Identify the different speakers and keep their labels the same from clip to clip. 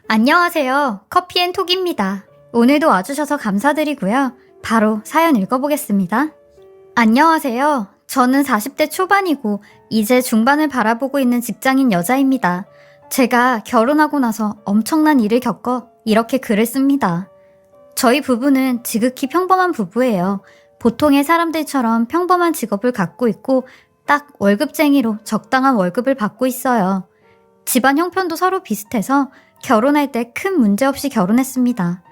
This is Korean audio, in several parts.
Speaker 1: 안녕하세요. 커피앤톡입니다. 오늘도 와주셔서 감사드리고요. 바로 사연 읽어보겠습니다. 안녕하세요. 저는 40대 초반이고 이제 중반을 바라보고 있는 직장인 여자입니다. 제가 결혼하고 나서 엄청난 일을 겪어 이렇게 글을 씁니다. 저희 부부는 지극히 평범한 부부예요. 보통의 사람들처럼 평범한 직업을 갖고 있고 딱 월급쟁이로 적당한 월급을 받고 있어요. 집안 형편도 서로 비슷해서 결혼할 때 큰 문제 없이 결혼했습니다.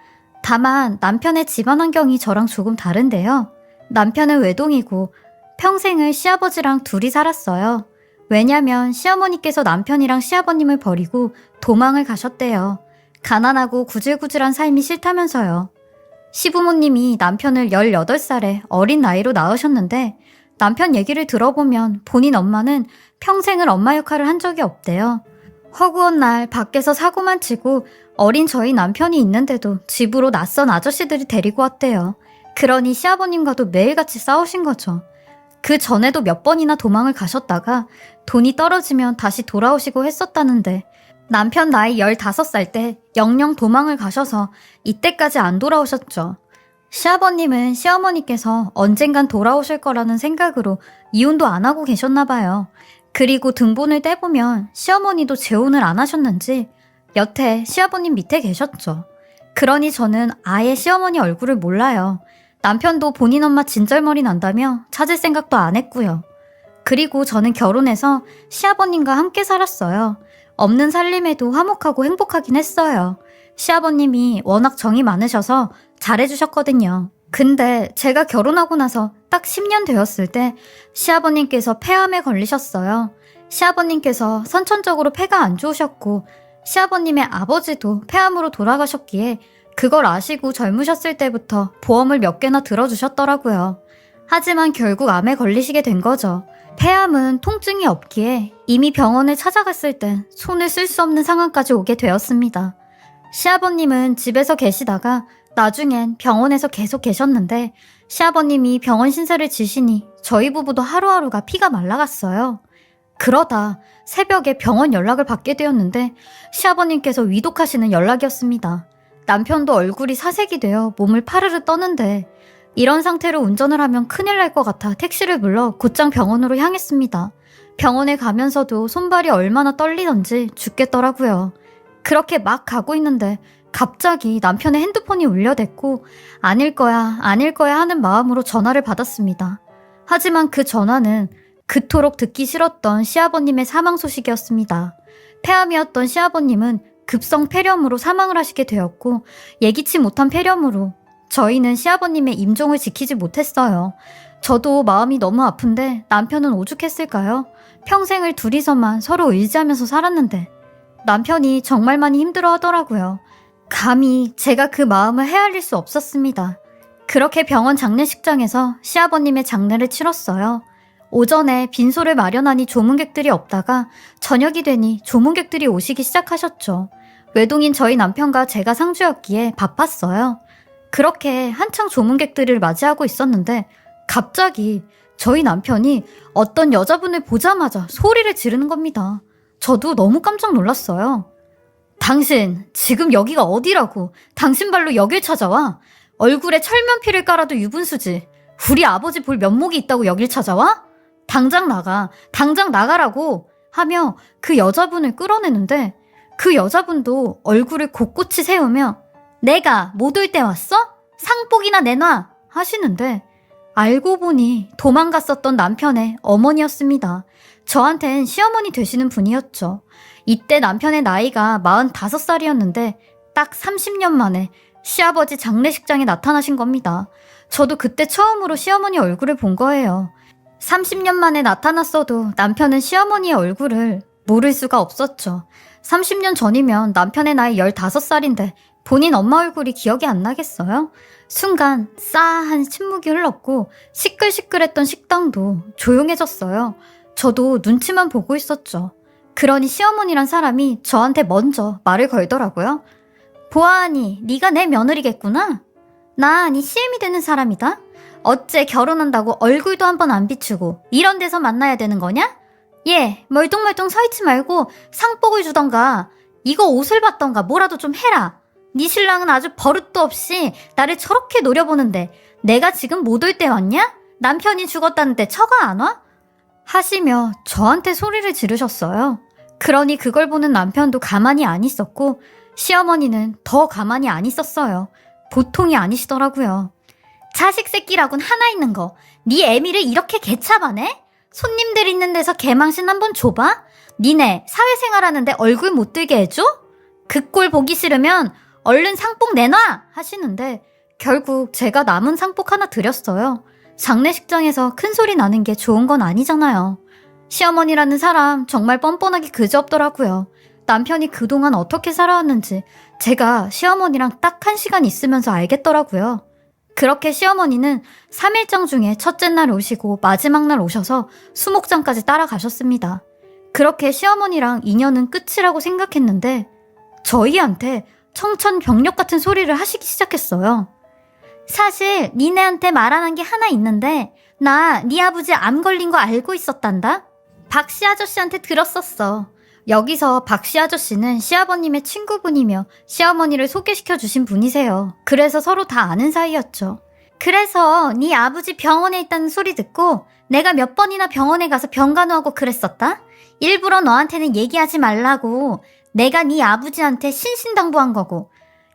Speaker 1: 다만 남편의 집안 환경이 저랑 조금 다른데요. 남편은 외동이고 평생을 시아버지랑 둘이 살았어요. 왜냐면 시어머니께서 남편이랑 시아버님을 버리고 도망을 가셨대요. 가난하고 구질구질한 삶이 싫다면서요. 시부모님이 남편을 18살에 어린 나이로 낳으셨는데 남편 얘기를 들어보면 본인 엄마는 평생을 엄마 역할을 한 적이 없대요. 허구한 날 밖에서 사고만 치고 어린 저희 남편이 있는데도 집으로 낯선 아저씨들이 데리고 왔대요. 그러니 시아버님과도 매일같이 싸우신 거죠. 그 전에도 몇 번이나 도망을 가셨다가 돈이 떨어지면 다시 돌아오시고 했었다는데 남편 나이 15살 때 영영 도망을 가셔서 이때까지 안 돌아오셨죠. 시아버님은 시어머니께서 언젠간 돌아오실 거라는 생각으로 이혼도 안 하고 계셨나 봐요. 그리고 등본을 떼보면 시어머니도 재혼을 안 하셨는지 여태 시아버님 밑에 계셨죠. 그러니 저는 아예 시어머니 얼굴을 몰라요. 남편도 본인 엄마 진절머리 난다며 찾을 생각도 안 했고요. 그리고 저는 결혼해서 시아버님과 함께 살았어요. 없는 살림에도 화목하고 행복하긴 했어요. 시아버님이 워낙 정이 많으셔서 잘해주셨거든요. 근데 제가 결혼하고 나서 딱 10년 되었을 때 시아버님께서 폐암에 걸리셨어요. 시아버님께서 선천적으로 폐가 안 좋으셨고 시아버님의 아버지도 폐암으로 돌아가셨기에 그걸 아시고 젊으셨을 때부터 보험을 몇 개나 들어주셨더라고요. 하지만 결국 암에 걸리시게 된 거죠. 폐암은 통증이 없기에 이미 병원을 찾아갔을 땐 손을 쓸 수 없는 상황까지 오게 되었습니다. 시아버님은 집에서 계시다가 나중엔 병원에서 계속 계셨는데 시아버님이 병원 신세를 지시니 저희 부부도 하루하루가 피가 말라갔어요. 그러다 새벽에 병원 연락을 받게 되었는데 시아버님께서 위독하시는 연락이었습니다. 남편도 얼굴이 사색이 되어 몸을 파르르 떠는데 이런 상태로 운전을 하면 큰일 날 것 같아 택시를 불러 곧장 병원으로 향했습니다. 병원에 가면서도 손발이 얼마나 떨리던지 죽겠더라고요. 그렇게 막 가고 있는데 갑자기 남편의 핸드폰이 울려댔고 아닐 거야 하는 마음으로 전화를 받았습니다. 하지만 그 전화는 그토록 듣기 싫었던 시아버님의 사망 소식이었습니다. 폐암이었던 시아버님은 급성 폐렴으로 사망을 하시게 되었고 예기치 못한 폐렴으로 저희는 시아버님의 임종을 지키지 못했어요. 저도 마음이 너무 아픈데 남편은 오죽했을까요? 평생을 둘이서만 서로 의지하면서 살았는데 남편이 정말 많이 힘들어 하더라고요. 감히 제가 그 마음을 헤아릴 수 없었습니다. 그렇게 병원 장례식장에서 시아버님의 장례를 치렀어요. 오전에 빈소를 마련하니 조문객들이 없다가 저녁이 되니 조문객들이 오시기 시작하셨죠. 외동인 저희 남편과 제가 상주였기에 바빴어요. 그렇게 한창 조문객들을 맞이하고 있었는데 갑자기 저희 남편이 어떤 여자분을 보자마자 소리를 지르는 겁니다. 저도 너무 깜짝 놀랐어요. 당신 지금 여기가 어디라고 당신 발로 여길 찾아와? 얼굴에 철면피를 깔아도 유분수지. 우리 아버지 볼 면목이 있다고 여길 찾아와? 당장 나가, 당장 나가라고 하며 그 여자분을 끌어내는데 그 여자분도 얼굴을 곳곳이 세우며 내가 못 올 때 왔어? 상복이나 내놔 하시는데 알고 보니 도망갔었던 남편의 어머니였습니다. 저한텐 시어머니 되시는 분이었죠. 이때 남편의 나이가 45살이었는데 딱 30년 만에 시아버지 장례식장에 나타나신 겁니다. 저도 그때 처음으로 시어머니 얼굴을 본 거예요. 30년 만에 나타났어도 남편은 시어머니의 얼굴을 모를 수가 없었죠. 30년 전이면 남편의 나이 15살인데 본인 엄마 얼굴이 기억이 안 나겠어요? 순간 싸한 침묵이 흘렀고 시끌시끌했던 식당도 조용해졌어요. 저도 눈치만 보고 있었죠. 그러니 시어머니란 사람이 저한테 먼저 말을 걸더라고요. 보아하니 네가 내 며느리겠구나? 나 네 시엠이 되는 사람이다. 어째 결혼한다고 얼굴도 한번 안 비추고 이런 데서 만나야 되는 거냐? 얘 멀뚱멀뚱 서있지 말고 상복을 주던가. 이거 옷을 받던가 뭐라도 좀 해라. 네 신랑은 아주 버릇도 없이 나를 저렇게 노려보는데 내가 지금 못 올 때 왔냐? 남편이 죽었다는데 처가 안 와? 하시며 저한테 소리를 지르셨어요. 그러니 그걸 보는 남편도 가만히 안 있었고 시어머니는 더 가만히 안 있었어요. 보통이 아니시더라고요. 자식 새끼라곤 하나 있는 거. 네 애미를 이렇게 개차반해? 손님들 있는 데서 개망신 한번 줘봐? 니네 사회생활하는데 얼굴 못 들게 해줘? 그 꼴 보기 싫으면 얼른 상복 내놔! 하시는데 결국 제가 남은 상복 하나 드렸어요. 장례식장에서 큰 소리 나는 게 좋은 건 아니잖아요. 시어머니라는 사람 정말 뻔뻔하기 그지없더라고요. 남편이 그동안 어떻게 살아왔는지 제가 시어머니랑 딱 1시간 있으면서 알겠더라고요. 그렇게 시어머니는 3일장 중에 첫째 날 오시고 마지막 날 오셔서 수목장까지 따라가셨습니다. 그렇게 시어머니랑 인연은 끝이라고 생각했는데 저희한테 청천벽력 같은 소리를 하시기 시작했어요. 사실 니네한테 말 안 한 게 하나 있는데 나 네 아버지 암 걸린 거 알고 있었단다? 박씨 아저씨한테 들었었어. 여기서 박씨 아저씨는 시아버님의 친구분이며 시어머니를 소개시켜 주신 분이세요. 그래서 서로 다 아는 사이였죠. 그래서 네 아버지 병원에 있다는 소리 듣고 내가 몇 번이나 병원에 가서 병간호하고 그랬었다? 일부러 너한테는 얘기하지 말라고 내가 네 아버지한테 신신당부한 거고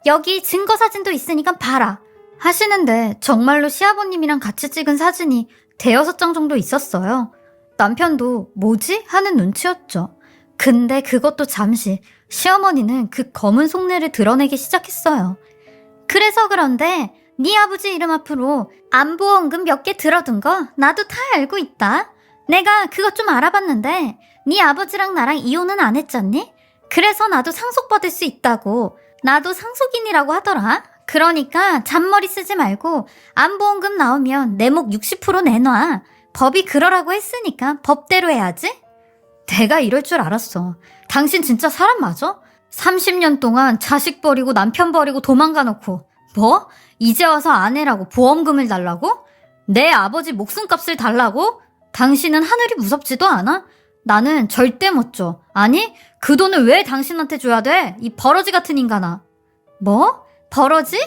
Speaker 1: 여기 증거사진도 있으니까 봐라 하시는데 정말로 시아버님이랑 같이 찍은 사진이 대여섯 장 정도 있었어요. 남편도 뭐지? 하는 눈치였죠. 근데 그것도 잠시 시어머니는 그 검은 속내를 드러내기 시작했어요. 그래서 그런데 네 아버지 이름 앞으로 안보험금 몇 개 들어둔 거 나도 다 알고 있다. 내가 그것 좀 알아봤는데 네 아버지랑 나랑 이혼은 안 했잖니? 그래서 나도 상속받을 수 있다고. 나도 상속인이라고 하더라. 그러니까 잔머리 쓰지 말고 안보험금 나오면 내 목 60% 내놔. 법이 그러라고 했으니까 법대로 해야지. 내가 이럴 줄 알았어. 당신 진짜 사람 맞아? 30년 동안 자식 버리고 남편 버리고 도망가 놓고 뭐? 이제 와서 아내라고 보험금을 달라고? 내 아버지 목숨값을 달라고? 당신은 하늘이 무섭지도 않아? 나는 절대 못 줘. 아니, 그 돈을 왜 당신한테 줘야 돼? 이 버러지 같은 인간아. 뭐? 버러지?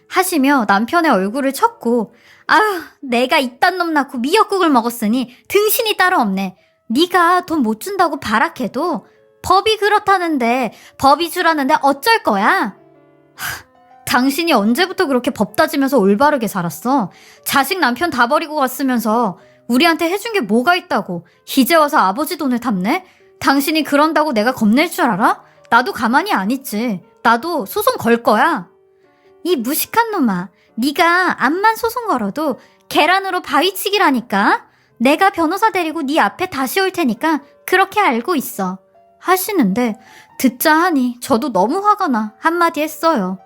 Speaker 1: 하시며 남편의 얼굴을 쳤고 아휴, 내가 이딴 놈 낳고 미역국을 먹었으니 등신이 따로 없네. 네가 돈 못 준다고 발악해도 법이 그렇다는데 법이 주라는데 어쩔 거야? 당신이 언제부터 그렇게 법 따지면서 올바르게 살았어? 자식 남편 다 버리고 갔으면서 우리한테 해준 게 뭐가 있다고 이제 와서 아버지 돈을 탐내? 당신이 그런다고 내가 겁낼 줄 알아? 나도 가만히 안 있지. 나도 소송 걸 거야. 이 무식한 놈아, 네가 암만 소송 걸어도 계란으로 바위치기라니까. 내가 변호사 데리고 네 앞에 다시 올 테니까 그렇게 알고 있어. 하시는데 듣자 하니 저도 너무 화가 나 한마디 했어요.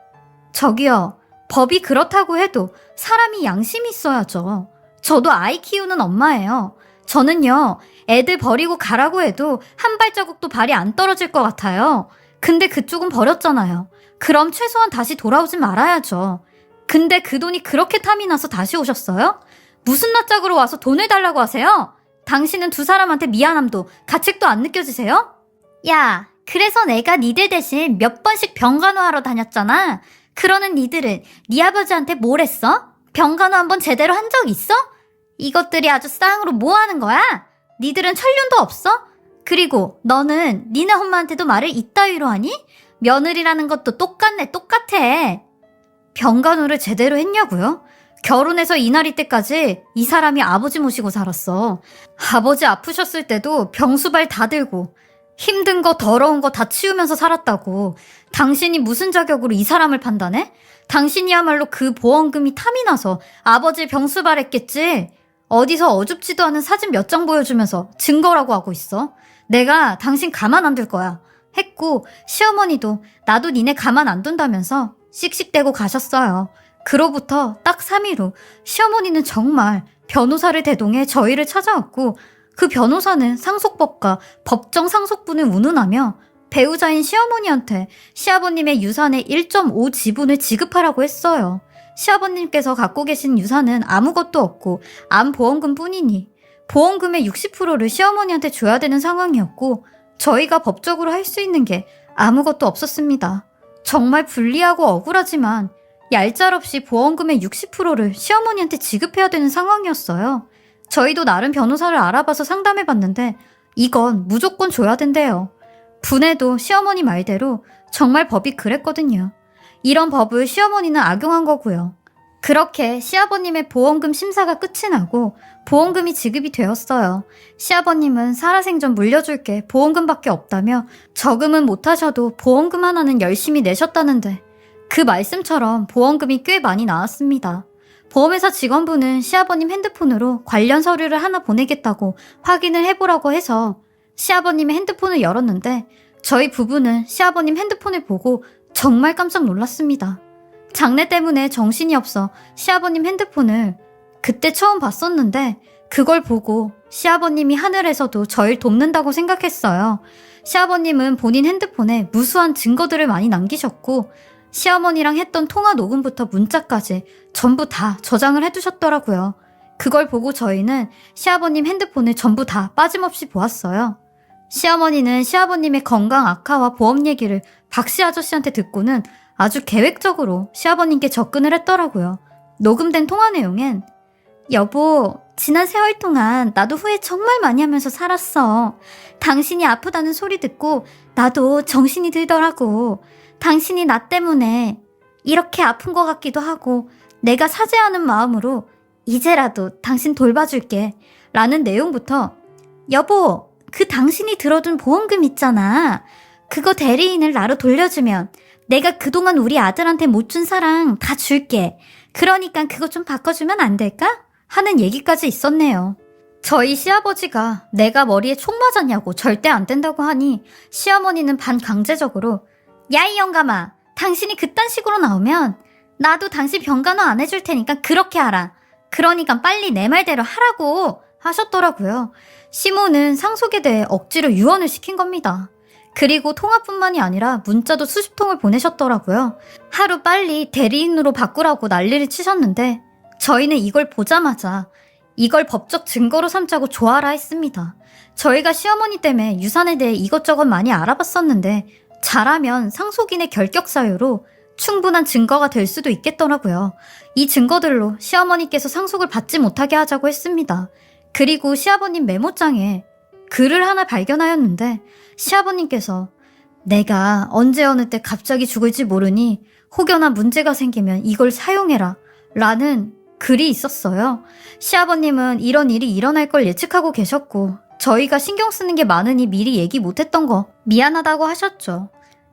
Speaker 1: 저기요, 법이 그렇다고 해도 사람이 양심이 있어야죠. 저도 아이 키우는 엄마예요. 저는요, 애들 버리고 가라고 해도 한 발자국도 발이 안 떨어질 것 같아요. 근데 그쪽은 버렸잖아요. 그럼 최소한 다시 돌아오지 말아야죠. 근데 그 돈이 그렇게 탐이 나서 다시 오셨어요? 무슨 낯짝으로 와서 돈을 달라고 하세요? 당신은 두 사람한테 미안함도 가책도 안 느껴지세요? 야, 그래서 내가 니들 대신 몇 번씩 병간호하러 다녔잖아. 그러는 니들은 니 아버지한테 뭘 했어? 병간호 한번 제대로 한 적 있어? 이것들이 아주 쌍으로 뭐 하는 거야? 니들은 천륜도 없어? 그리고 너는 니네 엄마한테도 말을 이따위로 하니? 며느리라는 것도 똑같네, 똑같아. 병간호를 제대로 했냐고요? 결혼해서 이날이 때까지 이 사람이 아버지 모시고 살았어. 아버지 아프셨을 때도 병수발 다 들고 힘든 거 더러운 거 다 치우면서 살았다고. 당신이 무슨 자격으로 이 사람을 판단해? 당신이야말로 그 보험금이 탐이 나서 아버지 병수발 했겠지. 어디서 어줍지도 않은 사진 몇 장 보여주면서 증거라고 하고 있어. 내가 당신 가만 안 둘 거야. 했고 시어머니도 나도 니네 가만 안 둔다면서 씩씩대고 가셨어요. 그로부터 딱 3일 후 시어머니는 정말 변호사를 대동해 저희를 찾아왔고 그 변호사는 상속법과 법정 상속분을 운운하며 배우자인 시어머니한테 시아버님의 유산의 1.5 지분을 지급하라고 했어요. 시아버님께서 갖고 계신 유산은 아무것도 없고 암보험금 뿐이니 보험금의 60%를 시어머니한테 줘야 되는 상황이었고 저희가 법적으로 할 수 있는 게 아무것도 없었습니다. 정말 불리하고 억울하지만 얄짤없이 보험금의 60%를 시어머니한테 지급해야 되는 상황이었어요. 저희도 나름 변호사를 알아봐서 상담해봤는데 이건 무조건 줘야 된대요. 분해도 시어머니 말대로 정말 법이 그랬거든요. 이런 법을 시어머니는 악용한 거고요. 그렇게 시아버님의 보험금 심사가 끝이 나고 보험금이 지급이 되었어요. 시아버님은 살아생전 물려줄 게 보험금밖에 없다며 저금은 못하셔도 보험금 하나는 열심히 내셨다는데 그 말씀처럼 보험금이 꽤 많이 나왔습니다. 보험회사 직원분은 시아버님 핸드폰으로 관련 서류를 하나 보내겠다고 확인을 해보라고 해서 시아버님의 핸드폰을 열었는데 저희 부부는 시아버님 핸드폰을 보고 정말 깜짝 놀랐습니다. 장례 때문에 정신이 없어 시아버님 핸드폰을 그때 처음 봤었는데 그걸 보고 시아버님이 하늘에서도 저를 돕는다고 생각했어요. 시아버님은 본인 핸드폰에 무수한 증거들을 많이 남기셨고 시어머니랑 했던 통화 녹음부터 문자까지 전부 다 저장을 해두셨더라고요. 그걸 보고 저희는 시아버님 핸드폰을 전부 다 빠짐없이 보았어요. 시어머니는 시아버님의 건강 악화와 보험 얘기를 박씨 아저씨한테 듣고는 아주 계획적으로 시아버님께 접근을 했더라고요. 녹음된 통화 내용엔 여보, 지난 세월 동안 나도 후회 정말 많이 하면서 살았어. 당신이 아프다는 소리 듣고 나도 정신이 들더라고. 당신이 나 때문에 이렇게 아픈 것 같기도 하고 내가 사죄하는 마음으로 이제라도 당신 돌봐줄게 라는 내용부터 여보, 그 당신이 들어둔 보험금 있잖아. 그거 대리인을 나로 돌려주면 내가 그동안 우리 아들한테 못 준 사랑 다 줄게. 그러니까 그거 좀 바꿔주면 안 될까? 하는 얘기까지 있었네요. 저희 시아버지가 내가 머리에 총 맞았냐고 절대 안 된다고 하니 시어머니는 반강제적으로 야, 이 영감아, 당신이 그딴 식으로 나오면 나도 당신 병간호 안 해줄 테니까 그렇게 하라. 그러니까 빨리 내 말대로 하라고 하셨더라고요. 시모는 상속에 대해 억지로 유언을 시킨 겁니다. 그리고 통화뿐만이 아니라 문자도 수십 통을 보내셨더라고요. 하루 빨리 대리인으로 바꾸라고 난리를 치셨는데 저희는 이걸 보자마자 이걸 법적 증거로 삼자고 좋아라 했습니다. 저희가 시어머니 때문에 유산에 대해 이것저것 많이 알아봤었는데 잘하면 상속인의 결격 사유로 충분한 증거가 될 수도 있겠더라고요. 이 증거들로 시어머니께서 상속을 받지 못하게 하자고 했습니다. 그리고 시아버님 메모장에 글을 하나 발견하였는데 시아버님께서 내가 언제 어느 때 갑자기 죽을지 모르니 혹여나 문제가 생기면 이걸 사용해라 라는 글이 있었어요. 시아버님은 이런 일이 일어날 걸 예측하고 계셨고 저희가 신경 쓰는 게 많으니 미리 얘기 못했던 거 미안하다고 하셨죠.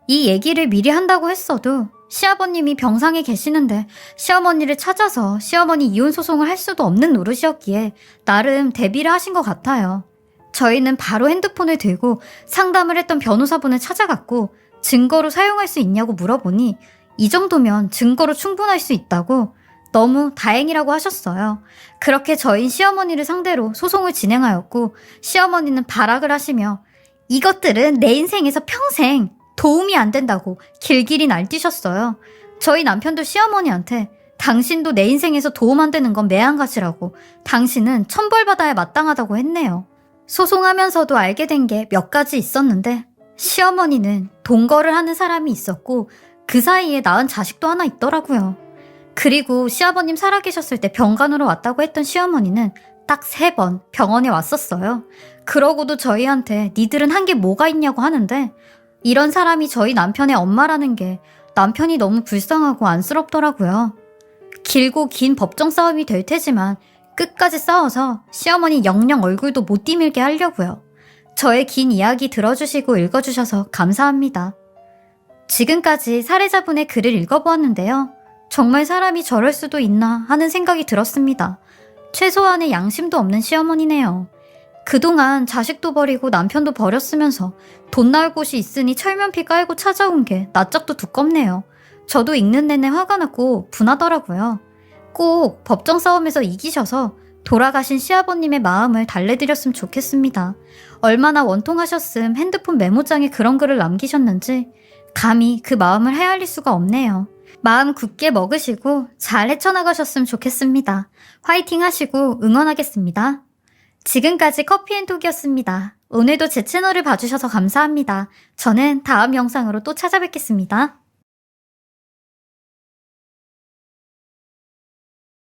Speaker 1: 이 얘기를 미리 한다고 했어도 시아버님이 병상에 계시는데 시어머니를 찾아서 시어머니 이혼 소송을 할 수도 없는 노릇이었기에 나름 대비를 하신 것 같아요. 저희는 바로 핸드폰을 들고 상담을 했던 변호사분을 찾아갔고 증거로 사용할 수 있냐고 물어보니 이 정도면 증거로 충분할 수 있다고 너무 다행이라고 하셨어요. 그렇게 저희 시어머니를 상대로 소송을 진행하였고 시어머니는 발악을 하시며 이것들은 내 인생에서 평생 도움이 안 된다고 길길이 날뛰셨어요. 저희 남편도 시어머니한테 당신도 내 인생에서 도움 안 되는 건 매한가지라고 당신은 천벌받아야 마땅하다고 했네요. 소송하면서도 알게 된 게 몇 가지 있었는데 시어머니는 동거를 하는 사람이 있었고 그 사이에 낳은 자식도 하나 있더라고요. 그리고 시아버님 살아계셨을 때 병간호로 왔다고 했던 시어머니는 딱 3번 병원에 왔었어요. 그러고도 저희한테 니들은 한 게 뭐가 있냐고 하는데 이런 사람이 저희 남편의 엄마라는 게 남편이 너무 불쌍하고 안쓰럽더라고요. 길고 긴 법정 싸움이 될 테지만 끝까지 싸워서 시어머니 영영 얼굴도 못 디밀게 하려고요. 저의 긴 이야기 들어주시고 읽어주셔서 감사합니다. 지금까지 사례자분의 글을 읽어보았는데요. 정말 사람이 저럴 수도 있나 하는 생각이 들었습니다. 최소한의 양심도 없는 시어머니네요. 그동안 자식도 버리고 남편도 버렸으면서 돈 나올 곳이 있으니 철면피 깔고 찾아온 게 낯짝도 두껍네요. 저도 읽는 내내 화가 났고 분하더라고요. 꼭 법정 싸움에서 이기셔서 돌아가신 시아버님의 마음을 달래드렸으면 좋겠습니다. 얼마나 원통하셨음 핸드폰 메모장에 그런 글을 남기셨는지 감히 그 마음을 헤아릴 수가 없네요. 마음 굳게 먹으시고 잘 헤쳐나가셨으면 좋겠습니다. 화이팅 하시고 응원하겠습니다. 지금까지 커피앤톡이었습니다. 오늘도 제 채널을 봐주셔서 감사합니다. 저는 다음 영상으로 또 찾아뵙겠습니다.